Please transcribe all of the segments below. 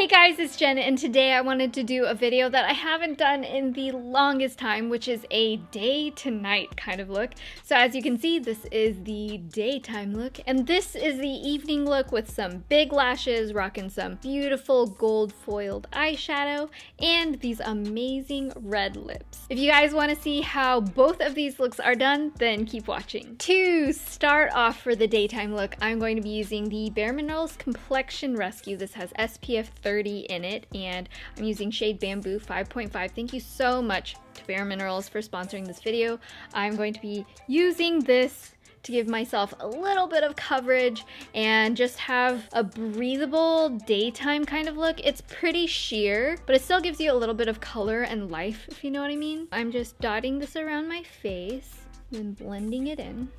Hey guys, it's Jen, and today I wanted to do a video that I haven't done in the longest time, which is a day to night kind of look. So as you can see, this is the daytime look, and this is the evening look with some big lashes, rocking some beautiful gold foiled eyeshadow, and these amazing red lips. If you guys want to see how both of these looks are done, then keep watching. To start off for the daytime look, I'm going to be using the bareMinerals Complexion Rescue. This has SPF 30 in it, and I'm using shade Bamboo 5.5. Thank you so much to bareMinerals for sponsoring this video. I'm going to be using this to give myself a little bit of coverage and just have a breathable daytime kind of look. It's pretty sheer, but it still gives you a little bit of color and life, if you know what I mean. I'm just dotting this around my face and blending it in.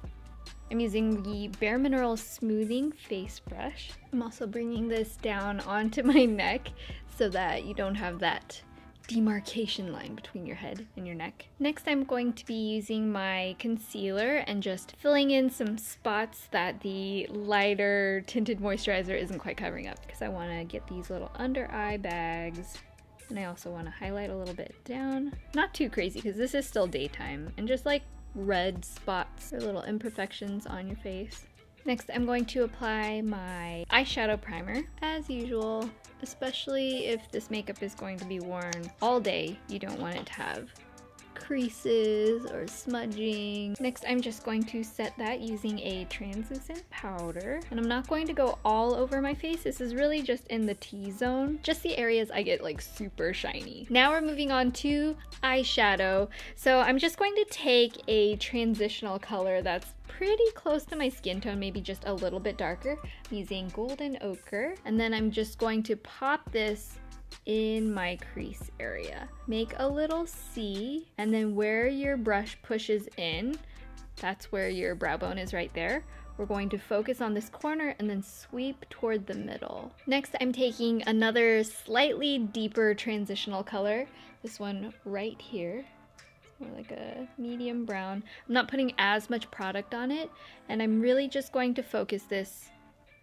I'm using the bareMinerals Smoothing Face Brush. I'm also bringing this down onto my neck so that you don't have that demarcation line between your head and your neck. Next, I'm going to be using my concealer and just filling in some spots that the lighter tinted moisturizer isn't quite covering up, because I want to get these little under eye bags. And I also want to highlight a little bit down. Not too crazy, because this is still daytime, and just like red spots or little imperfections on your face. Next, I'm going to apply my eyeshadow primer. As usual, especially if this makeup is going to be worn all day, you don't want it to have creases or smudging. Next, I'm just going to set that using a translucent powder, and I'm not going to go all over my face. This is really just in the T-zone, just the areas I get like super shiny. Now we're moving on to eyeshadow. So I'm just going to take a transitional color that's pretty close to my skin tone, maybe just a little bit darker. I'm using Golden Ochre, and then I'm just going to pop this in my crease area. Make a little C, and then where your brush pushes in, that's where your brow bone is right there. We're going to focus on this corner and then sweep toward the middle. Next, I'm taking another slightly deeper transitional color, this one right here. It's more like a medium brown. I'm not putting as much product on it, and I'm really just going to focus this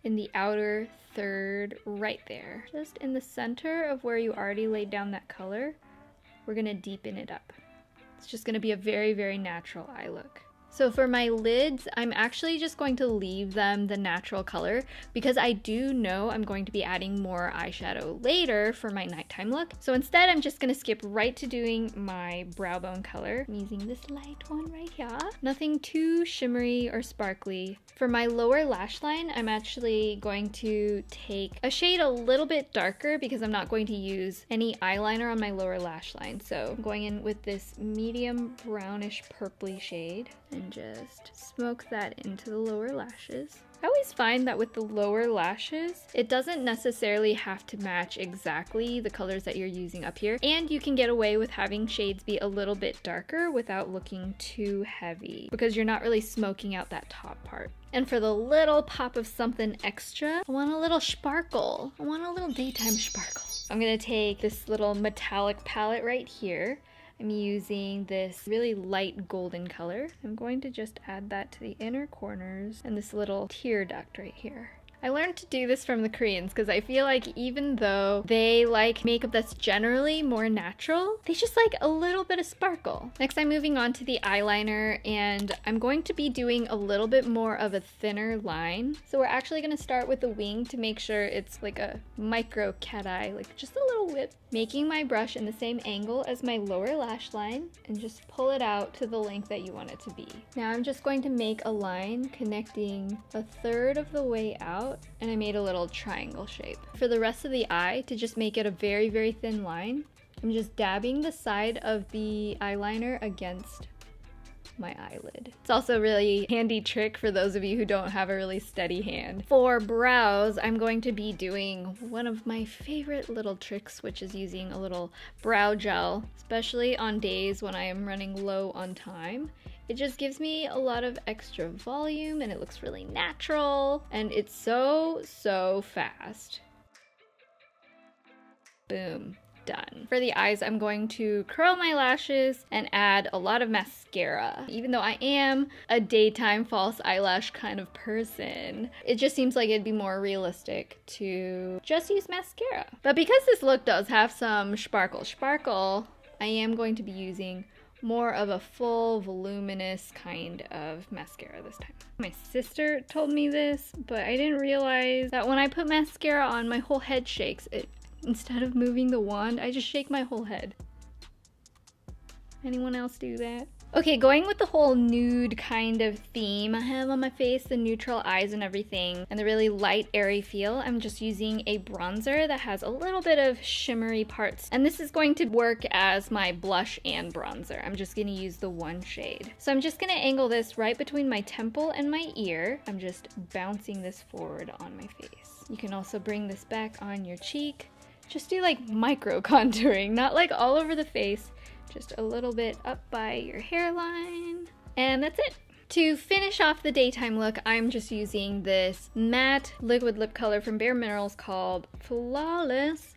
in the outer third right there. Just in the center of where you already laid down that color, we're gonna deepen it up. It's just gonna be a very, very natural eye look. So for my lids, I'm actually just going to leave them the natural color because I do know I'm going to be adding more eyeshadow later for my nighttime look. So instead, I'm just gonna skip right to doing my brow bone color. I'm using this light one right here. Nothing too shimmery or sparkly. For my lower lash line, I'm actually going to take a shade a little bit darker because I'm not going to use any eyeliner on my lower lash line. So I'm going in with this medium brownish purpley shade and just smoke that into the lower lashes. I always find that with the lower lashes, it doesn't necessarily have to match exactly the colors that you're using up here, and you can get away with having shades be a little bit darker without looking too heavy because you're not really smoking out that top part. And for the little pop of something extra, I want a little sparkle. I want a little daytime sparkle. I'm gonna take this little metallic palette right here. I'm using this really light golden color. I'm going to just add that to the inner corners and this little tear duct right here. I learned to do this from the Koreans because I feel like even though they like makeup that's generally more natural, they just like a little bit of sparkle. Next, I'm moving on to the eyeliner, and I'm going to be doing a little bit more of a thinner line. So we're actually going to start with the wing to make sure it's like a micro cat eye, like just a little whip. Making my brush in the same angle as my lower lash line and just pull it out to the length that you want it to be. Now I'm just going to make a line connecting a third of the way out, and I made a little triangle shape. For the rest of the eye, to just make it a very, very thin line, I'm just dabbing the side of the eyeliner against my eyelid. It's also a really handy trick for those of you who don't have a really steady hand. For brows, I'm going to be doing one of my favorite little tricks, which is using a little brow gel, especially on days when I am running low on time. It just gives me a lot of extra volume and it looks really natural, and it's so fast. Boom. done. For the eyes, I'm going to curl my lashes and add a lot of mascara. Even though I am a daytime false eyelash kind of person, it just seems like it'd be more realistic to just use mascara. But because this look does have some shparkle, I am going to be using more of a full voluminous kind of mascara this time. My sister told me this, but I didn't realize that when I put mascara on, my whole head shakes. Instead of moving the wand, I just shake my whole head. Anyone else do that? Okay, going with the whole nude kind of theme I have on my face, the neutral eyes and everything, and the really light, airy feel, I'm just using a bronzer that has a little bit of shimmery parts. And this is going to work as my blush and bronzer. I'm just gonna use the one shade. So I'm just gonna angle this right between my temple and my ear. I'm just bouncing this forward on my face. You can also bring this back on your cheek. Just do like micro contouring, not like all over the face. Just a little bit up by your hairline, and that's it. To finish off the daytime look, I'm just using this matte liquid lip color from bareMinerals called Flawless.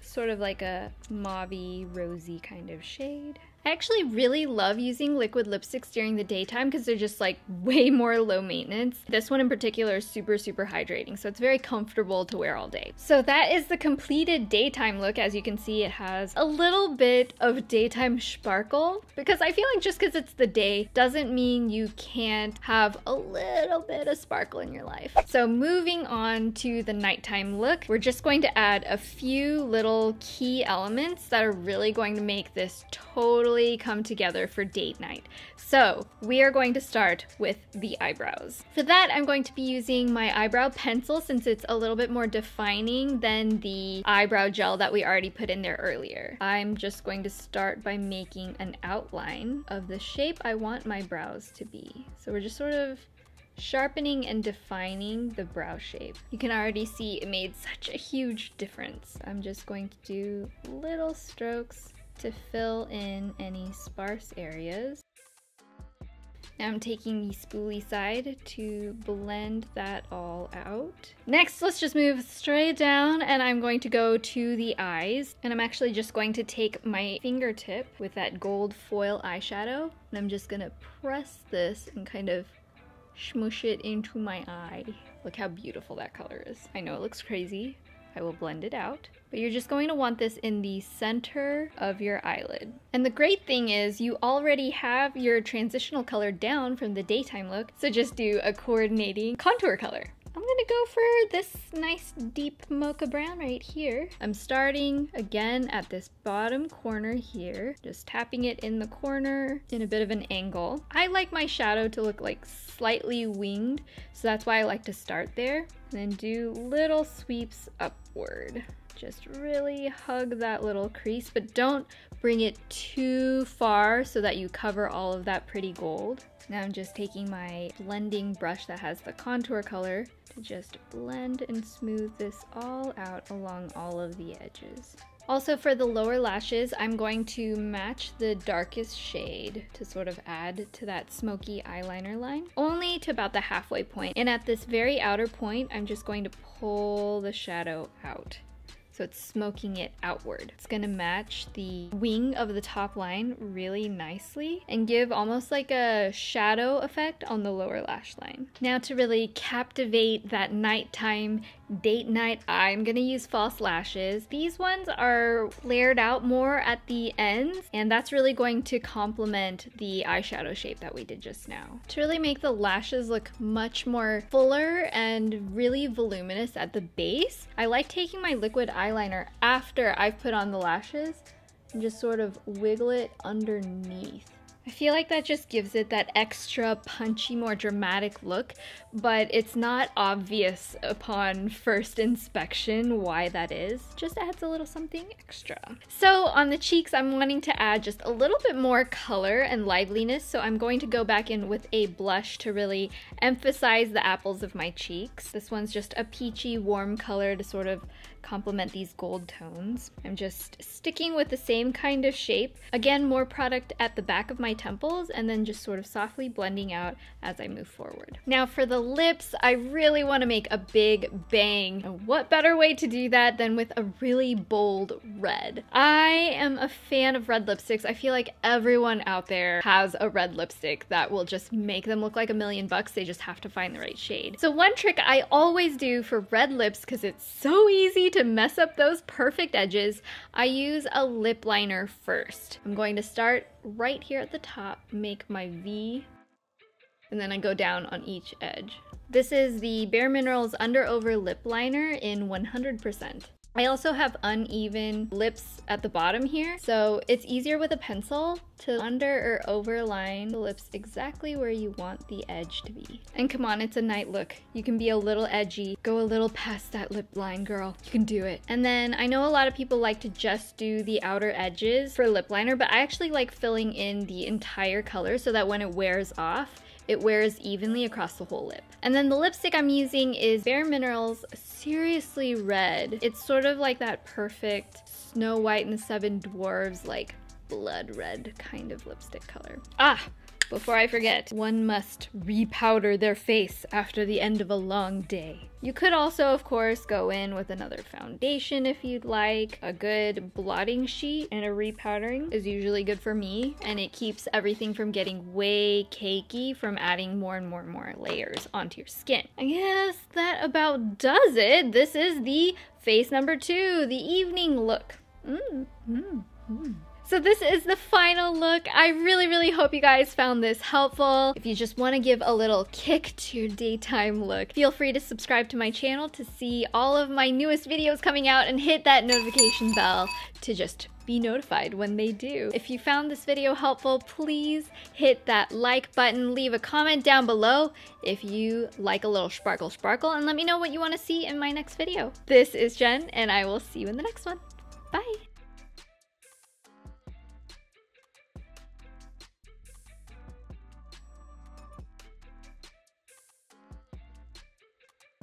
Sort of like a mauvey, rosy kind of shade. I actually really love using liquid lipsticks during the daytime because they're just like way more low maintenance. This one in particular is super hydrating, so it's very comfortable to wear all day. So that is the completed daytime look. As you can see, it has a little bit of daytime shparkle, because I feel like just because it's the day doesn't mean you can't have a little bit of sparkle in your life. So moving on to the nighttime look, we're just going to add a few little key elements that are really going to make this totally come together for date night. So we are going to start with the eyebrows. For that, I'm going to be using my eyebrow pencil since it's a little bit more defining than the eyebrow gel that we already put in there earlier. I'm just going to start by making an outline of the shape I want my brows to be. So we're just sort of sharpening and defining the brow shape. You can already see it made such a huge difference. I'm just going to do little strokes to fill in any sparse areas. Now I'm taking the spoolie side to blend that all out. Next, let's just move straight down, and I'm going to go to the eyes. And I'm actually just going to take my fingertip with that gold foil eyeshadow, and I'm just gonna press this and kind of smoosh it into my eye. Look how beautiful that color is. I know it looks crazy. I will blend it out. But you're just going to want this in the center of your eyelid. And the great thing is you already have your transitional color down from the daytime look, so just do a coordinating contour color. I'm gonna go for this nice deep mocha brown right here. I'm starting again at this bottom corner here, just tapping it in the corner in a bit of an angle. I like my shadow to look like slightly winged, so that's why I like to start there. And then do little sweeps upward. Just really hug that little crease, but don't bring it too far so that you cover all of that pretty gold. Now I'm just taking my blending brush that has the contour color to just blend and smooth this all out along all of the edges. Also for the lower lashes, I'm going to match the darkest shade to sort of add to that smoky eyeliner line, only to about the halfway point. And at this very outer point, I'm just going to pull the shadow out. So it's smoking it outward. It's gonna match the wing of the top line really nicely and give almost like a shadow effect on the lower lash line. Now to really captivate that nighttime date night, I'm gonna use false lashes. These ones are layered out more at the ends, and that's really going to complement the eyeshadow shape that we did just now. To really make the lashes look much more fuller and really voluminous at the base, I like taking my liquid eyeliner after I've put on the lashes and just sort of wiggle it underneath. I feel like that just gives it that extra punchy, more dramatic look, but it's not obvious upon first inspection why that is. Just adds a little something extra. So on the cheeks, I'm wanting to add just a little bit more color and liveliness, so I'm going to go back in with a blush to really emphasize the apples of my cheeks. This one's just a peachy, warm color to sort of complement these gold tones. I'm just sticking with the same kind of shape. Again, more product at the back of my temples, and then just sort of softly blending out as I move forward. Now for the lips, I really want to make a big bang. And what better way to do that than with a really bold red? I am a fan of red lipsticks. I feel like everyone out there has a red lipstick that will just make them look like $1,000,000. They just have to find the right shade. So one trick I always do for red lips, because it's so easy to mess up those perfect edges, I use a lip liner first. I'm going to start right here at the top, make my V, and then I go down on each edge. This is the bareMinerals Under Over Lip Liner in 100%. I also have uneven lips at the bottom here, so it's easier with a pencil to under or overline the lips exactly where you want the edge to be. And come on, it's a night look. You can be a little edgy. Go a little past that lip line, girl. You can do it. And then I know a lot of people like to just do the outer edges for lip liner, but I actually like filling in the entire color so that when it wears off, it wears evenly across the whole lip. And then the lipstick I'm using is bareMinerals Seriously Red. It's sort of like that perfect Snow White and the Seven Dwarves, like blood red kind of lipstick color. Ah! Before I forget, one must repowder their face after the end of a long day. You could also, of course, go in with another foundation if you'd like. A good blotting sheet and a repowdering is usually good for me, and it keeps everything from getting way cakey from adding more and more and more layers onto your skin. I guess that about does it. This is the face number 2, the evening look. So this is the final look. I really hope you guys found this helpful. If you just want to give a little kick to your daytime look, feel free to subscribe to my channel to see all of my newest videos coming out and hit that notification bell to just be notified when they do. If you found this video helpful, please hit that like button, leave a comment down below if you like a little sparkle, and let me know what you want to see in my next video. This is Jen, and I will see you in the next one. Bye!